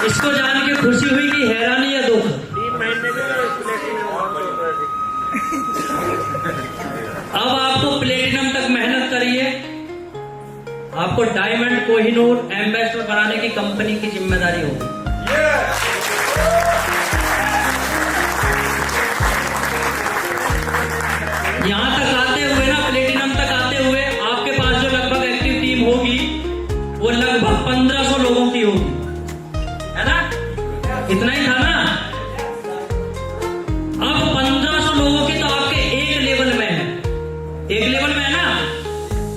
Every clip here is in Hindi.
इसको जान के खुशी हुई कि हैरानी या दुख? 3 महीने अब आपको प्लेटिनम तक मेहनत करिए, आपको डायमंड कोहिनूर एम्बेसडर बनाने की कंपनी की जिम्मेदारी होगी। यहां तक आते हुए ना, प्लेटिनम तक आते हुए आपके पास जो लगभग एक्टिव टीम होगी वो लगभग 1500 लोगों की होगी, है ना? इतना ही था ना? अब 1500 लोगों की तो आपके एक लेवल में है, एक लेवल में है ना?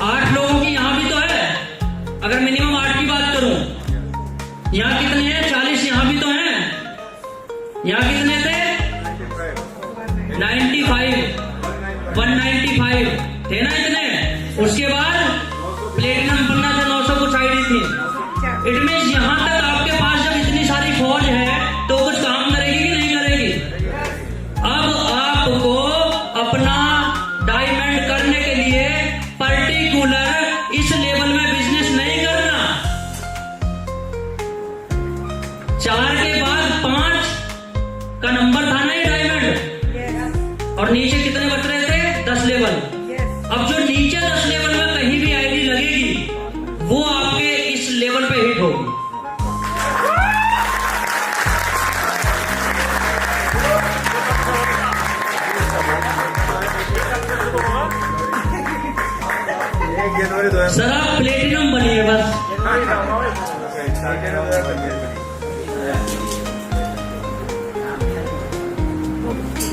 8 लोगों की यहां भी तो है, अगर मिनिमम 8 की बात करूं। यहां कितने हैं? 40 यहां भी तो हैं। यहां कितने थे? 95 195 थे ना इतने। उसके बाद प्लेटिनम बनना था 900 कुछ आईडी थी। इट मींस यहां तक आपके पास जब इतनी सारी फौज है तो कुछ काम करेगी कि नहीं करेगी? अब आपको अपना डायमंड करने के लिए पर्टिकुलर इस लेवल में बिजनेस नहीं करना। 4 के बाद 5 का नंबर था नहीं डायमंड, और नीचे कितने बच रहे थे? 10 लेवल। अब जो नीचे 10 लेवल में कहीं भी आईडी लगेगी वो आपके इस लेवल पे हिट होगी। सर आप प्लेटिनम बनिए बस।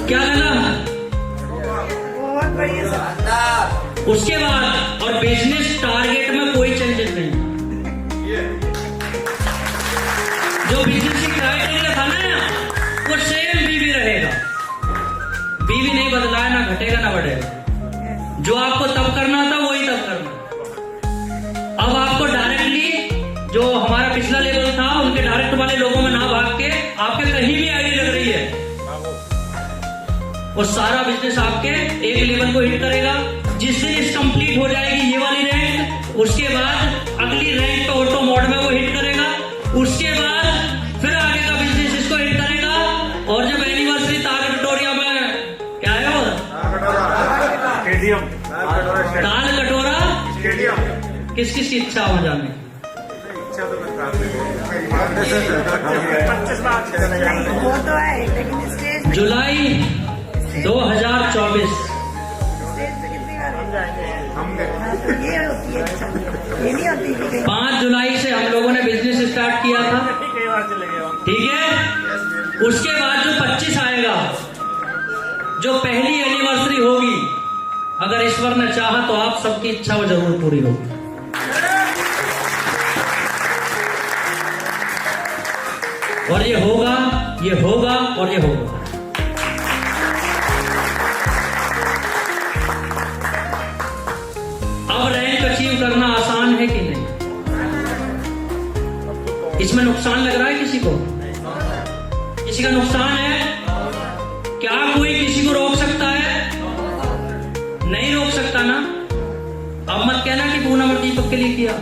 क्या लगा? उसके बाद और बिजनेस टारगेट में कोई चेंजेस नहीं। जो बिजनेस क्राइटेरिया था ना वो सेम बीवी रहेगा, बीवी नहीं बदला है, ना घटेगा ना बढ़ेगा। जो आपको तब करना था वही तब करना। अब आपको डायरेक्टली जो हमारा पिछला लेवल था उनके डायरेक्ट वाले लोगों में ना भाग के आपके कहीं भी आईडी लग रही है वो सारा बिजनेस आपके एक लेवल को हिट करेगा। जिस दिन इस कंप्लीट हो जाएगी ये वाली रैंक, उसके बाद अगली रैंक पे ऑटो मोड में वो हिट करेगा। उसके बाद फिर आगे का बिजनेस इसको हिट करेगा। और जब एनिवर्सरी ताल में क्या है वो स्टेडियम, ताल कटोरा स्टेडियम, किस किस की इच्छा हो जाने? जुलाई 2024 5 जुलाई से हम लोगों ने बिजनेस स्टार्ट किया था, ठीक है? उसके बाद जो 25 आएगा, जो पहली एनिवर्सरी होगी, अगर ईश्वर ने चाहा तो आप सबकी इच्छा वो जरूर पूरी होगी। और ये होगा, ये होगा और ये होगा। अब रैंक अचीव करना आसान है कि नहीं? इसमें नुकसान लग रहा है किसी को? किसी का नुकसान है? क्या कोई किसी को रोक सकता है? नहीं रोक सकता ना। अब मत कहना कि पूनम और दीपक के लिए किया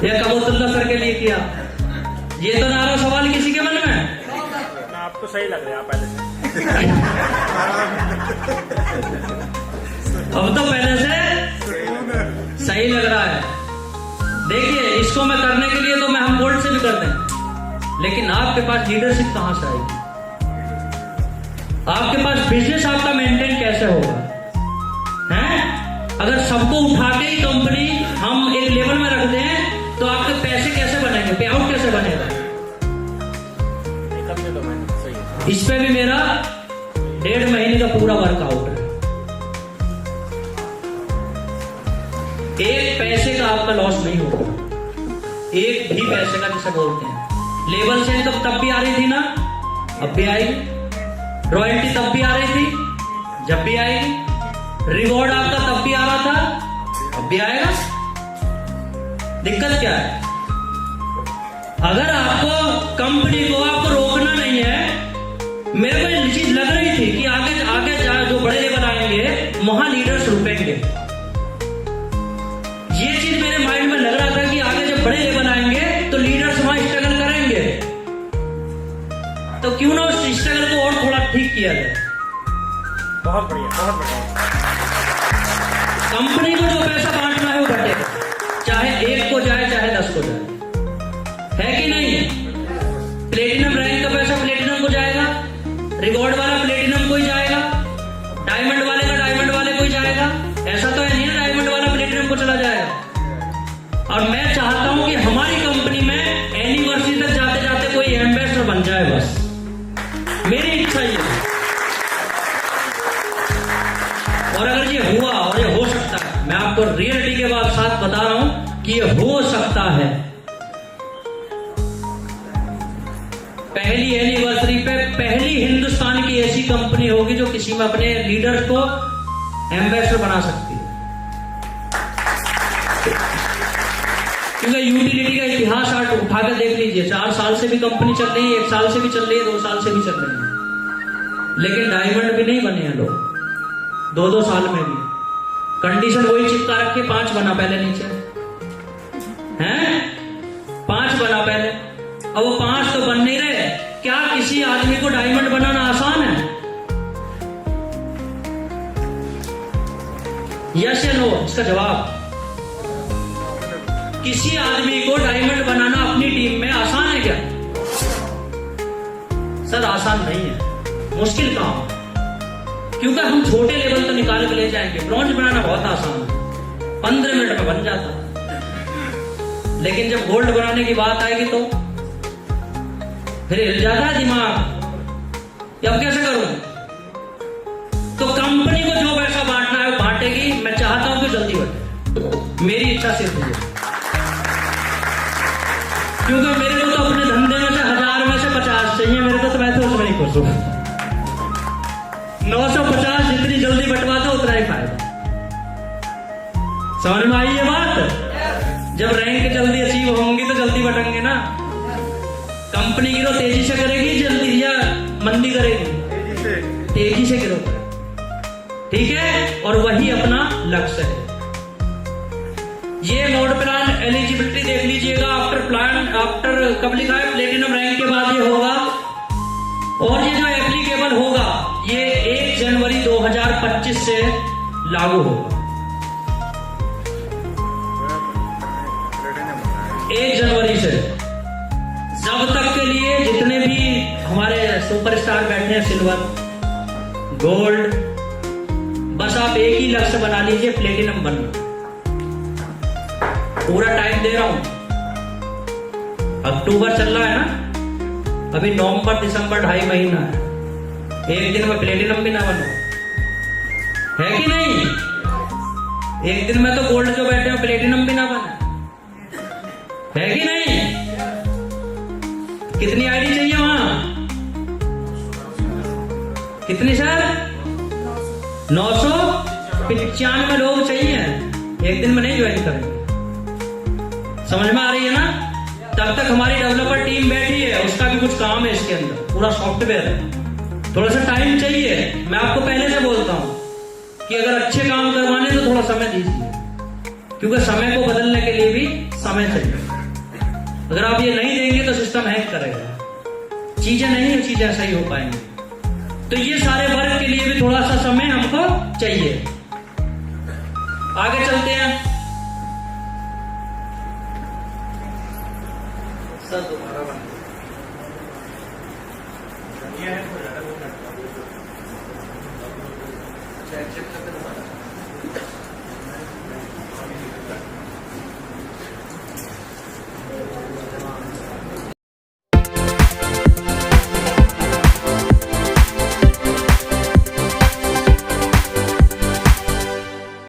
या कबूतुल्ला सर के लिए किया। ये तो नारा सवाल किसी के मन में। आपको सही लग रहा है पहले से। अब तो पहले से सही लग रहा है। देखिए इसको मैं करने के लिए तो मैं हम बोल्ड से भी कर दें, लेकिन आपके पास लीडरशिप कहां से आएगी? आपके पास बिजनेस आपका मेंटेन कैसे होगा? हैं? अगर सबको उठा के ही कंपनी हम एक लेवल में रख दें तो आपके पैसे कैसे बनेंगे? पे आउट कैसे बनेगा? इस पे भी मेरा 1.5 महीने का पूरा वर्कआउट है। एक पैसे का आपका लॉस नहीं होगा, एक भी पैसे का, जिसे बोलते हैं। लेवल से तो तब भी आ रही थी ना, अब भी आएगी। रॉयल्टी तब भी आ रही थी, जब भी आएगी। रिवॉर्ड आपका तब भी आ रहा था, अब भी आएगा। दिक्कत क्या है? अगर आपको कंपनी को आपको रोकना नहीं है, मेरे को ये चीज लग रही थी कि आगे आगे जो बड़े लेवल आएंगे वहां लीडर्स रुकेंगे। ये चीज मेरे माइंड में लग रहा था कि आगे जब बड़े लेवल आएंगे तो लीडर्स वहां स्ट्रगल करेंगे। क्यों ना उस स्ट्रगल को और थोड़ा ठीक किया जाए। बहुत बढ़िया, बहुत बढ़िया। कंपनी को जो पैसा बांटना है वो बटेगा, चाहे 1 को जाए चाहे 10 को जाए, है कि नहीं? प्लेटिनम रैंक का पैसा प्लेटिनम को जाएगा, रिवॉर्ड वाला प्लेटिनम को ही जाएगा, डायमंड वाले का डायमंड वाले को ही जाएगा। ऐसा तो है नहीं ना डायमंड वाला प्लेटिनम को चला जाएगा। और मैं चाहता हूं कि हमारी कंपनी में एनिवर्सरी तक जाते जाते कोई एम्बेसडर बन जाए, बस मेरी इच्छा ये है। और अगर ये हुआ और ये हो सकता है, मैं आपको रियलिटी के बाद साथ बता रहा हूं कि ये हो सकता है। पहली एनिवर्सरी पे पहली हिंदुस्तान की ऐसी कंपनी होगी जो किसी में अपने लीडर को एम्बेसडर बना सकती है। क्योंकि यूटिलिटी का इतिहास आप उठा कर देख लीजिए, 4 साल से भी कंपनी चल रही है, 1 साल से भी चल रही है, 2 साल से भी चल रही है, लेकिन डायमंड भी नहीं बने हैं लोग 2-2 साल में भी। कंडीशन वही चिपका रखे, 5 बना पहले नीचे, हैं 5 बना पहले, अब वो 5 तो बन नहीं रहे। क्या किसी आदमी को डायमंड बनाना आसान है? यस या नो, इसका जवाब। किसी आदमी को डायमंड बनाना अपनी टीम में आसान है क्या? सर आसान नहीं है, मुश्किल काम है। क्योंकि हम छोटे लेवल तो निकाल के ले जाएंगे, ब्रॉन्ज बनाना बहुत आसान है, 15 मिनट में बन जाता है। लेकिन जब गोल्ड बनाने की बात आएगी तो फिर हिल जाता है दिमाग, अब कैसे करूं? तो कंपनी को जो पैसा बांटना है वो बांटेगी। मैं चाहता हूं कि जल्दी बढ़े, मेरी इच्छा सिर्फ है, क्योंकि मेरे को तो अपने धंधे में से 1000 में से 50 चाहिए मेरे को, तो मैं तो उसमें नहीं खुश हूं। 950 जितनी जल्दी बंटवा दो उतना ही फायदा। समझ में आई ये बात? जब रैंक जल्दी अचीव होंगी तो जल्दी बटेंगे ना। कंपनी गिरो तेजी से करेगी जल्दी या मंदी करेगी? तेजी से गिरो, ठीक है? और वही अपना लक्ष्य है। ये मोड प्लान एलिजिबिलिटी देख लीजिएगा। आफ्टर कब लिखा है? प्लेटिनम रैंक के बाद ये होगा। और ये जो एप्लीकेबल होगा ये 1 जनवरी 2025 से लागू होगा। 1 जनवरी से जब तक के लिए जितने भी हमारे सुपरस्टार बैठे हैं, सिल्वर, गोल्ड, बस आप एक ही लक्ष्य बना लीजिए, प्लेटिनम बनना। पूरा टाइम दे रहा हूं, अक्टूबर चल रहा है ना, अभी नवंबर दिसंबर 2.5 महीना है। एक दिन में प्लेटिनम भी ना बनो, है कि नहीं? एक दिन में तो गोल्ड जो बैठे हैं प्लेटिनम भी ना बने, है कि नहीं? कितनी आईडी चाहिए वहां? कितनी सर? 995 लोग चाहिए, एक दिन में नहीं ज्वाइन करेंगे। समझ में आ रही है ना? तब तक हमारी डेवलपर टीम बैठी है, उसका भी कुछ काम है इसके अंदर, पूरा सॉफ्टवेयर है, थोड़ा सा टाइम चाहिए। मैं आपको पहले से बोलता हूं कि अगर अच्छे काम करवाने तो थोड़ा समय दीजिए, क्योंकि समय को बदलने के लिए भी समय चाहिए। अगर आप ये नहीं देंगे तो सिस्टम हैक करेगा, चीजें नहीं चीजें ऐसा ही हो पाएंगी। तो ये सारे वर्क के लिए भी थोड़ा सा समय हमको चाहिए। आगे चलते हैं सर, दोबारा बन